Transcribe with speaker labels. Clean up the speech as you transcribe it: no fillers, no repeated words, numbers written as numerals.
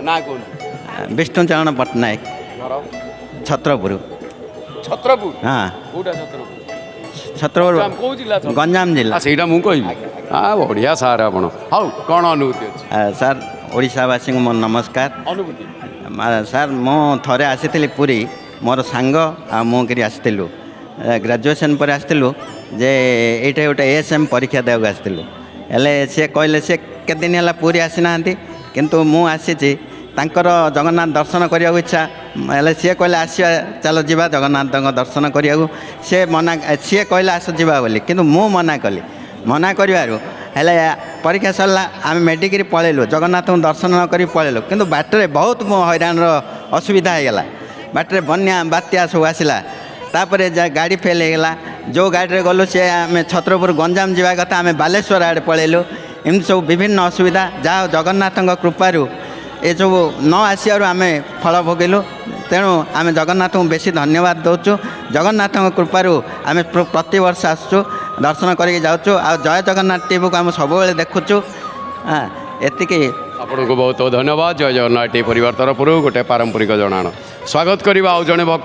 Speaker 1: ନା କୁହନ୍ତୁ।
Speaker 2: ବିଷ୍ଣୁଚରଣ ପଟ୍ଟନାୟକ
Speaker 1: ଘର
Speaker 2: ଛତ୍ରପୁର।
Speaker 1: ଛତ୍ରପୁର।
Speaker 2: ହଁ
Speaker 1: କୋଉଟା ଛତ୍ରପୁର?
Speaker 2: ଛତ୍ରପୁର
Speaker 1: କୋଉ ଜିଲ୍ଲା?
Speaker 2: ଗଞ୍ଜାମ ଜିଲ୍ଲା।
Speaker 1: ସେଇଟା ମୁଁ କହିବି। ବଢ଼ିଆ ସାର୍ ଆପଣ। ହଉ କ'ଣ ଅନୁଭୂତି ଅଛି?
Speaker 2: ସାର୍ ଓଡ଼ିଶାବାସୀଙ୍କୁ ମୋର ନମସ୍କାର।
Speaker 1: ଅନୁଭୂତି
Speaker 2: ସାର୍ ମୁଁ ଥରେ ଆସିଥିଲି ପୁରୀ, ମୋର ସାଙ୍ଗ ଆଉ ମୁଁ କିରି ଆସିଥିଲୁ ଗ୍ରାଜୁଏସନ୍ ପରେ ଆସିଥିଲୁ ଯେ ଏଇଟା ଗୋଟେ ASM ପରୀକ୍ଷା ଦେବାକୁ ଆସିଥିଲୁ। ହେଲେ ସେ କହିଲେ ସେ କେତେ ଦିନ ହେଲା ପୁରୀ ଆସିନାହାନ୍ତି, କିନ୍ତୁ ମୁଁ ଆସିଛି ତାଙ୍କର ଜଗନ୍ନାଥ ଦର୍ଶନ କରିବାକୁ ଇଚ୍ଛା। ହେଲେ ସିଏ କହିଲେ ଆସିବା ଚାଲ ଯିବା ଜଗନ୍ନାଥଙ୍କ ଦର୍ଶନ କରିବାକୁ। ସିଏ କହିଲେ ଆସ ଯିବା ବୋଲି, କିନ୍ତୁ ମୁଁ ମନା କଲି। ମନା କରିବାରୁ ହେଲେ ପରୀକ୍ଷା ସରିଲା, ଆମେ ମେଡ଼ିକିରି ପଳେଇଲୁ, ଜଗନ୍ନାଥଙ୍କୁ ଦର୍ଶନ ନ କରି ପଳେଇଲୁ। କିନ୍ତୁ ବାଟରେ ବହୁତ ହଇରାଣର ଅସୁବିଧା ହେଇଗଲା। ବାଟରେ ବନ୍ୟା ବାତ୍ୟା ସବୁ ଆସିଲା। ତାପରେ ଗାଡ଼ି ଫେଲ୍ ହେଇଗଲା। ଯେଉଁ ଗାଡ଼ିରେ ଗଲୁ ସେ ଆମେ ଛତ୍ରପୁର ଗଞ୍ଜାମ ଯିବା କଥା ଆମେ ବାଲେଶ୍ୱର ଆଡ଼େ ପଳେଇଲୁ। ଏମିତି ସବୁ ବିଭିନ୍ନ ଅସୁବିଧା, ଯାହା ଜଗନ୍ନାଥଙ୍କ କୃପାରୁ ଏସବୁ ନ ଆସିବାରୁ ଆମେ ଫଳ ଭୋଗିଲୁ। ତେଣୁ ଆମେ ଜଗନ୍ନାଥଙ୍କୁ ବେଶୀ ଧନ୍ୟବାଦ ଦେଉଛୁ। ଜଗନ୍ନାଥଙ୍କ କୃପାରୁ ଆମେ ପ୍ରତିବର୍ଷ ଆସୁଛୁ, ଦର୍ଶନ କରିକି ଯାଉଛୁ। ଆଉ ଜୟ ଜଗନ୍ନାଥ ଟିଭିକୁ ଆମେ ସବୁବେଳେ ଦେଖୁଛୁ। ଏତିକି।
Speaker 1: ଆପଣଙ୍କୁ ବହୁତ ବହୁତ ଧନ୍ୟବାଦ। ଜୟ ଜଗନ୍ନାଥ ଟିଭି ପରିବାର ତରଫରୁ ଗୋଟେ ପାରମ୍ପରିକ ଜଣାଣ ସ୍ୱାଗତ କରିବା ଆଉ ଜଣେ ଭକ୍ତ।